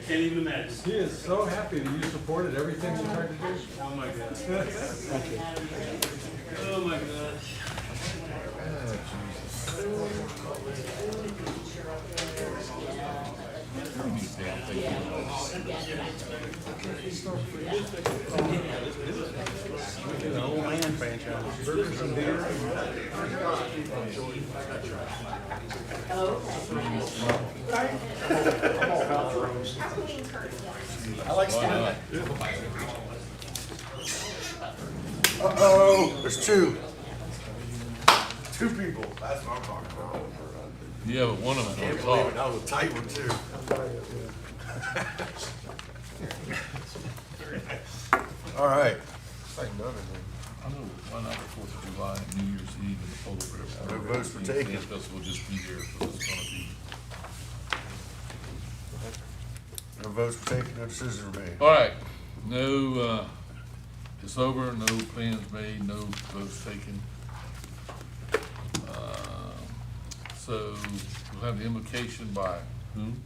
Can't even imagine. He is so happy that you supported everything we tried to do. Oh my God. Thank you. Oh my gosh. The old man franchise. Burgers and beer. I like spinach. Uh-oh, there's two. Two people. That's what I'm talking about. Yeah, but one of them Can't was believe it. off. That was a tight one, too. All right. I know, why not the 4th of July and New Year's Eve and the Polar Bear? No votes for taking. Dance Festival just be here, so it's gonna be. No votes were taken, no decisions were made. All right, no, it's over, no plans made, no votes taken. So we'll have the invocation by whom?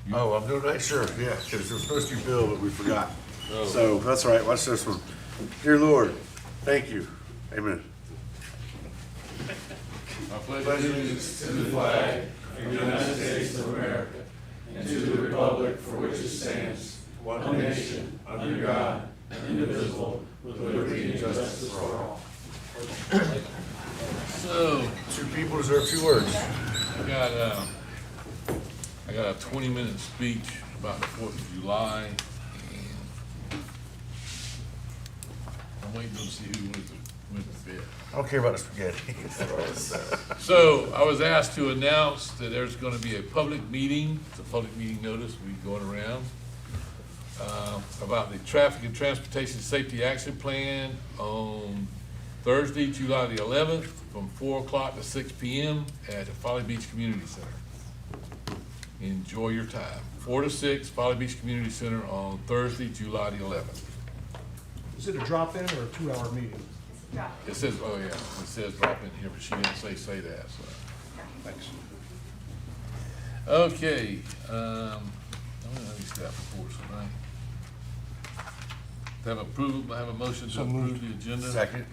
You? Oh, I'm doing that, sure, yeah, because it was supposed to be Bill, but we forgot. Oh. So, that's all right, watch this one. Dear Lord, thank you. Amen. I pledge allegiance to the flag of the United States of America and to the republic for which it stands, one nation, under God, indivisible, with liberty and justice for all. So, Two people deserve two words. I got a 20-minute speech about the 4th of July, and I'm waiting to see who went to bed. I don't care about the spaghetti. So I was asked to announce that there's gonna be a public meeting, it's a public meeting notice, we'll be going around, about the Traffic and Transportation Safety Action Plan on Thursday, July the 11th, from 4 o'clock to 6 p.m. at the Folly Beach Community Center. Enjoy your time. 4 to 6, Folly Beach Community Center on Thursday, July the 11th. Is it a drop-in or a 2-hour meeting? It says, oh yeah, it says drop in here, but she didn't say that, so. Thanks. Okay, I don't have any staff reports tonight. Have a motion to approve the agenda? Second.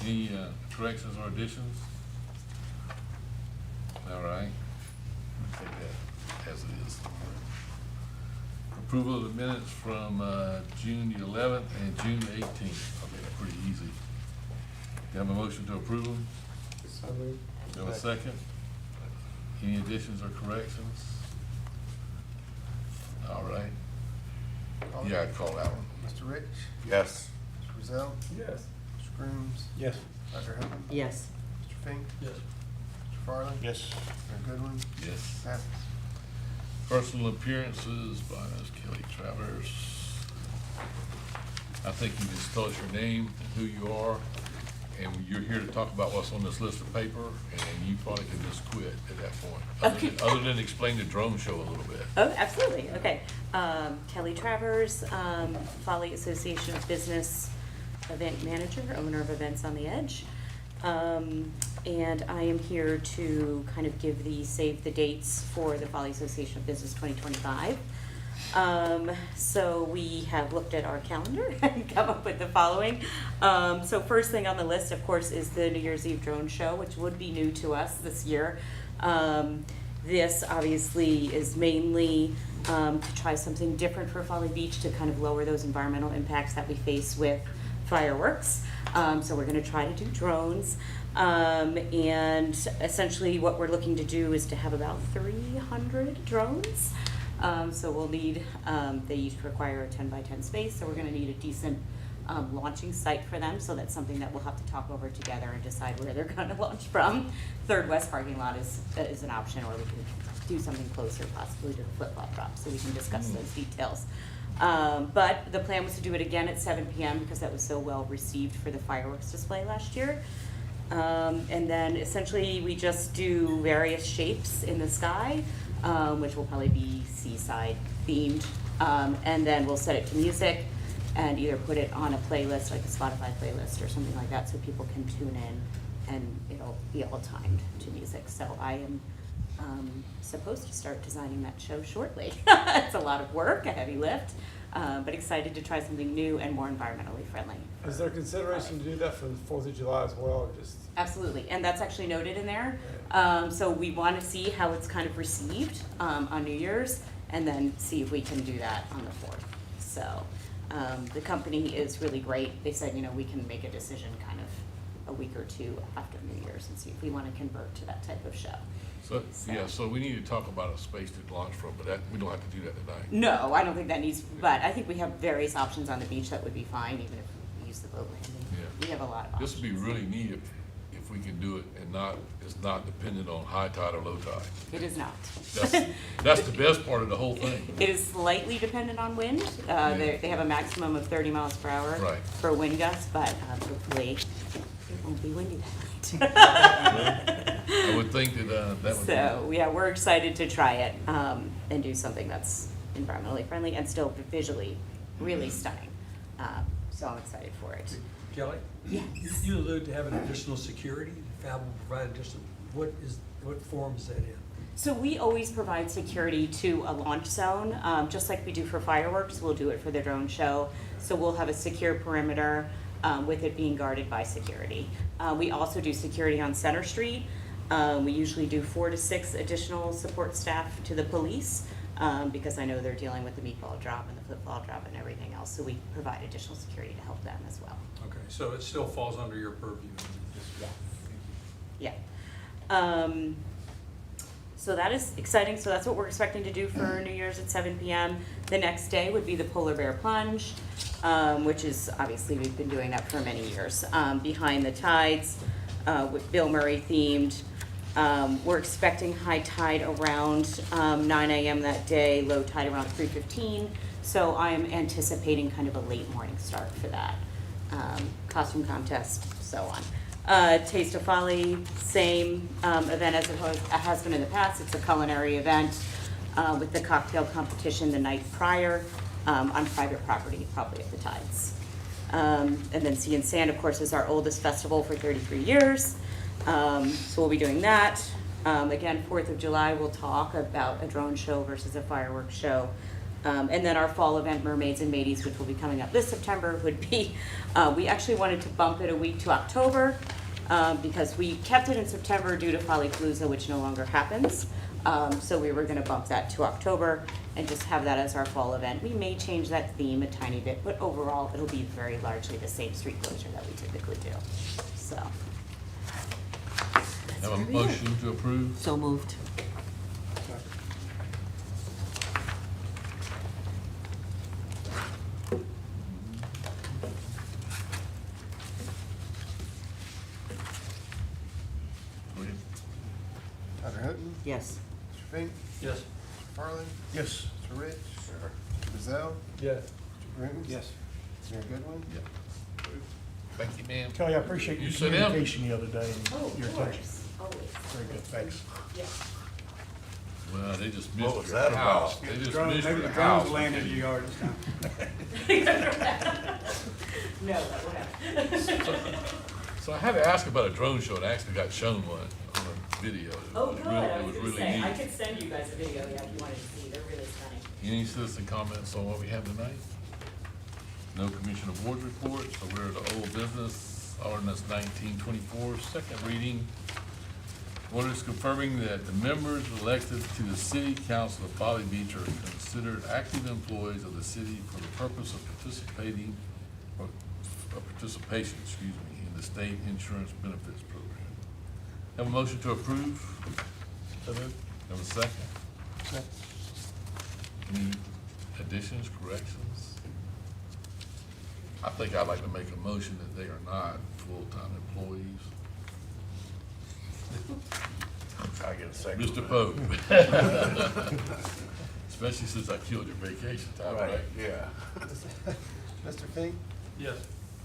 Any corrections or additions? All right, we'll take that as it is. Approval of the minutes from June the 11th and June the 18th. Okay, pretty easy. You have a motion to approve them? You have a second? Any additions or corrections? All right. Yeah, I'd call that one. Mr. Rich, Yes. Mr. Rozell, Yes. Mr. Grooms, Yes. Dr. Hill, Yes. Mr. Fink, Yes. Mr. Farley, Yes. Mayor Goodwin, Yes. passes. Personal appearances by Ms. Kelly Travers. I think you just tell us your name and who you are, and you're here to talk about what's on this list of paper, and you probably can just quit at that point. Okay. Other than explain the drone show a little bit. Oh, absolutely. Okay. Kelly Travers, Folly Association of Business event manager, owner of Events on the Edge. And I am here to kind of give the save the dates for the Folly Association of Business 2025. So we have looked at our calendar and come up with the following. So first thing on the list, of course, is the New Year's Eve drone show, which would be new to us this year. This obviously is mainly to try something different for Folly Beach to kind of lower those environmental impacts that we face with fireworks. So we're going to try to do drones. And essentially what we're looking to do is to have about 300 drones. So we'll need, they each require a 10 by 10 space, so we're going to need a decent launching site for them. So that's something that we'll have to talk over together and decide where they're going to launch from. Third West parking lot is an option, or we can do something closer, possibly to the flip-flop drop, so we can discuss those details. But the plan was to do it again at 7 p.m. because that was so well received for the fireworks display last year. And then essentially we just do various shapes in the sky, which will probably be seaside themed. And then we'll set it to music and either put it on a playlist, like a Spotify playlist or something like that, so people can tune in and it'll be all timed to music. So I am supposed to start designing that show shortly. It's a lot of work, a heavy lift, but excited to try something new and more environmentally friendly. Is there consideration to do that for the 4th of July as well, or just? Absolutely, and that's actually noted in there. So we want to see how it's kind of received on New Year's, and then see if we can do that on the 4th. So the company is really great. They said, we can make a decision kind of a week or two after New Year's and see if we want to convert to that type of show. So, yeah, so we need to talk about a space to launch from, but that, we don't have to do that tonight. No, I don't think that needs, but I think we have various options on the beach that would be fine, even if we use the boat landing. Yeah. We have a lot of options. This would be really neat if we can do it and it's not dependent on high tide or low tide. It is not. That's the best part of the whole thing. It is slightly dependent on wind. They have a maximum of 30 miles per hour Right. for wind gusts, but hopefully it won't be windy that night. I would think that would be. So, yeah, we're excited to try it and do something that's environmentally friendly and still visually really stunning. So I'm excited for it. Kelly? Yes. You allude to having additional security, FAB will provide additional, what form is that in? So we always provide security to a launch zone, just like we do for fireworks, we'll do it for the drone show. So we'll have a secure perimeter with it being guarded by security. We also do security on Center Street. We usually do 4 to 6 additional support staff to the police because I know they're dealing with the meatball drop and the football drop and everything else. So we provide additional security to help them as well. Okay, so it still falls under your purview? Yeah. So that is exciting. So that's what we're expecting to do for New Year's at 7 p.m. The next day would be the Polar Bear Plunge, which is obviously we've been doing that for many years. Behind the Tides, with Bill Murray themed. We're expecting high tide around 9 a.m. that day, low tide around 3:15. So I am anticipating kind of a late morning start for that. Costume contest, so on. Taste of Folly, same event as it has been in the past. It's a culinary event with the cocktail competition the night prior on private property, probably at the Tides. And then Sea and Sand, of course, is our oldest festival for 33 years. So we'll be doing that. Again, 4th of July, we'll talk about a drone show versus a fireworks show. And then our fall event, Mermaids and Mateys, which will be coming up this September, would be, we actually wanted to bump it a week to October because we kept it in September due to Follypalooza, which no longer happens. So we were gonna bump that to October and just have that as our fall event. We may change that theme a tiny bit, but overall, it'll be very largely the same street closure that we typically do, so. Have a motion to approve? So moved. Dr. Houghton? Yes. Mr. Fink? Yes. Mr. Farley? Yes. Mr. Rich? Mr. Rizal? Yes. Mr. Grooms? Yes. Mayor Goodwin? Thank you, ma'am. Kelly, I appreciate You your sit down. communication the other day Oh, and your of attention. course, always. Very good, thanks. Yes. Well, they just What missed was your that house. about? They just Drone, missed maybe your the drones house. landed in your yard this time. No, that will happen. So I had to ask about a drone show, and I actually got shown one on a video. It Oh, was good, really- I It was was gonna really say, I neat. could send you guys a video, yeah, if you wanted to see, they're really stunning. Any citizen comments on what we have tonight? No commissioner board reports, so we're at the old business, ordinance 1924, second reading. Ordinance confirming that the members elected to the city council of Folly Beach are considered active employees of the city for the purpose of participation, in the state insurance benefits program. Have a motion to approve? Have a second? Second. Any additions, corrections? I think I'd like to make a motion that they are not full-time employees. I get a second. Mr. Pope. Especially since I killed your vacation time, right? Right, yeah. Mr. Fink? Yes.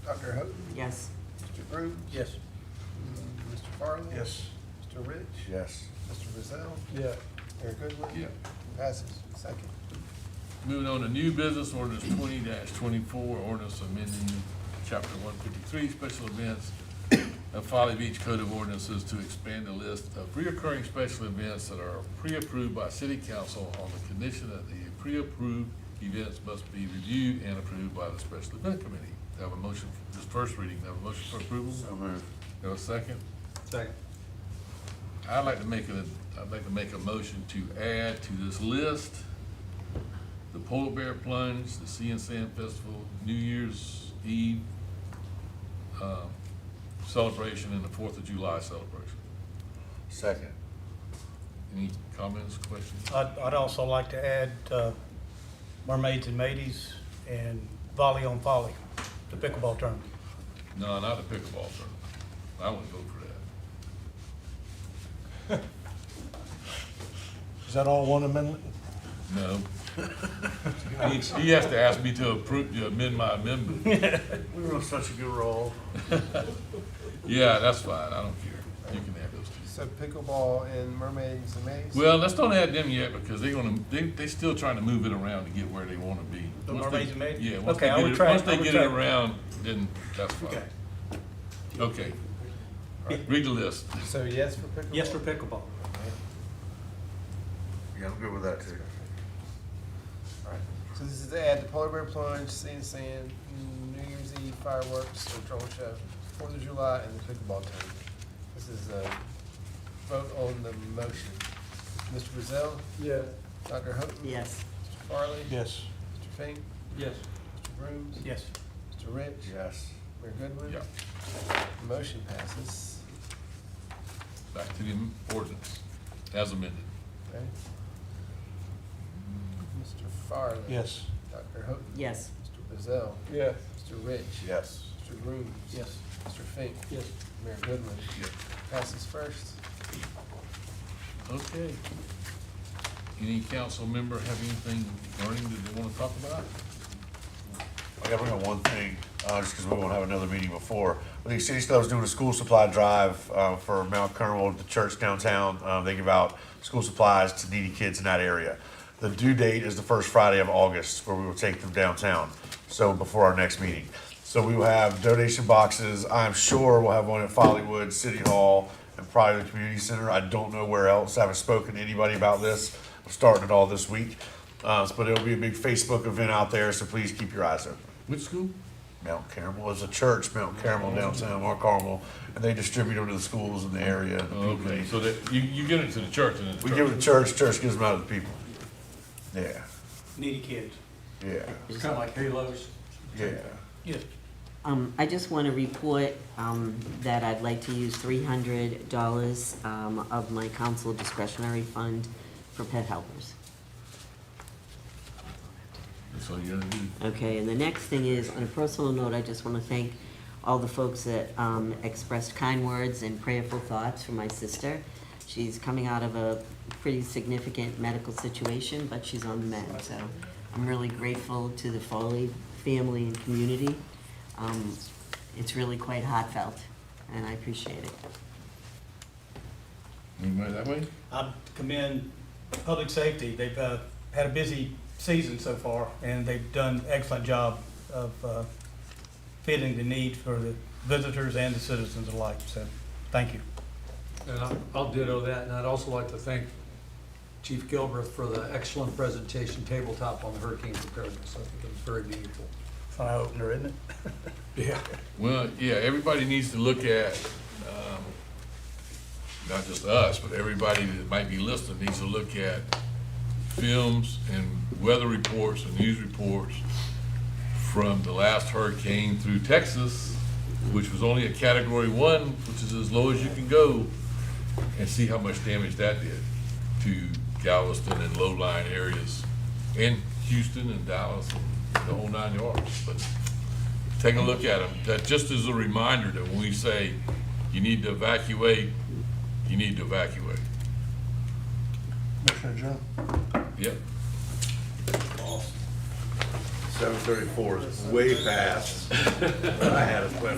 Dr. Houghton? Yes. Mr. Grooms? Yes. Mr. Farley? Yes. Mr. Rich? Yes. Mr. Rizal? Yeah. Mayor Goodwin? Yeah. Passes. Second. Moving on to new business, ordinance 20-24, ordinance amending chapter 153, special events, of Folly Beach Code of Ordinances to expand the list of reoccurring special events that are pre-approved by city council on the condition that the pre-approved events must be reviewed and approved by the special event committee. Have a motion, for this first reading, have a motion for approval? So moved. Have a second? Second. I'd like to make a motion to add to this list the Polar Bear Plunge, the Sea and Sand Festival, New Year's Eve celebration, and the 4th of July celebration. Second. Any comments, questions? I'd also like to add Mermaids and Mateys and Volley on Folly, the pickleball tournament. No, not the pickleball tournament. I wouldn't vote for that. Is that all one amendment? No. He has to ask me to amend my amendment. We were on such a good roll. Yeah, that's fine, I don't care. You can have those two. So pickleball and mermaids and maze? Well, let's don't add them yet, because they still trying to move it around to get where they wanna be. The Once mermaids they- and maids? Yeah, once Okay, they I get would it, try- once I they would get it try- around, then that's fine. Okay. Okay. All right, read the list. So yes for pickleball? Yes for pickleball. Yeah, I'm good with that too. Alright, so this is to add the polar bear plunge, sea and sand, New Year's Eve fireworks, or drone show, 4th of July, and the pickleball tournament. This is a vote on the motion. Mr. Brazil? Yes. Dr. Houghton? Yes. Mr. Farley? Yes. Mr. Fink? Yes. Mr. Brooms? Yes. Mr. Rich? Yes. Mayor Goodwin? Yeah, Motion passes. back to the ordinance, as amended. Okay. Mr. Farley? Yes. Dr. Houghton? Yes. Mr. Brazil? Yes. Mr. Rich? Yes. Mr. Brooms? Yes. Mr. Fink? Yes. Mayor Goodwin? Yes. Passes first. Okay. Any council member have anything burning that they wanna talk about? I gotta bring up one thing, just because we won't have another meeting before. I think City Stubbs doing a school supply drive for Mount Carmel, the church downtown. They give out school supplies to needy kids in that area. The due date is the first Friday of August, where we will take them downtown, so before our next meeting. So we will have donation boxes. I'm sure we'll have one at Follywood, City Hall, and probably the community center. I don't know where else. I haven't spoken to anybody about this. I'm starting it all this week. But it'll be a big Facebook event out there, so please keep your eyes open. Which school? Mount Carmel is a church, Mount Carmel downtown, Mount Carmel, and they distribute them to the schools in the area. and the people Okay, need. so that, you get it to the church and then the We church. give it to church, church gives them out to the people. Yeah, Needy kids. yeah, It's kind of like halos. yeah. Yes. I just want to report that I'd like to use $300 of my council discretionary fund for pet helpers. So you're gonna do, Okay, and the next thing is, on a personal note, I just want to thank all the folks that expressed kind words and prayerful thoughts for my sister. She's coming out of a pretty significant medical situation, but she's on the mend, so I'm really grateful to the Foley family and community. It's really quite heartfelt, and I appreciate it. anybody that way? I commend public safety. They've had a busy season so far, and they've done an excellent job of fitting the need for the visitors and the citizens alike. So, thank you. And I'll ditto that, and I'd also like to thank Chief Gilbreth for the excellent presentation tabletop on the hurricane preparedness. I think it was very meaningful. It's an eye-opener, isn't it? Yeah. Well, yeah, everybody needs to look at, not just us, but everybody that might be listening needs to look at films and weather reports and news reports from the last hurricane through Texas, which was only a Category 1, which is as low as you can go, and see how much damage that did to Galveston and low-lying areas, and Houston and Dallas and the whole 9 yards. But take a look at them. That just is a reminder that when we say you need to evacuate, you need to evacuate. Motion adjourned. Yep. 7:34 is way past. I had a plan.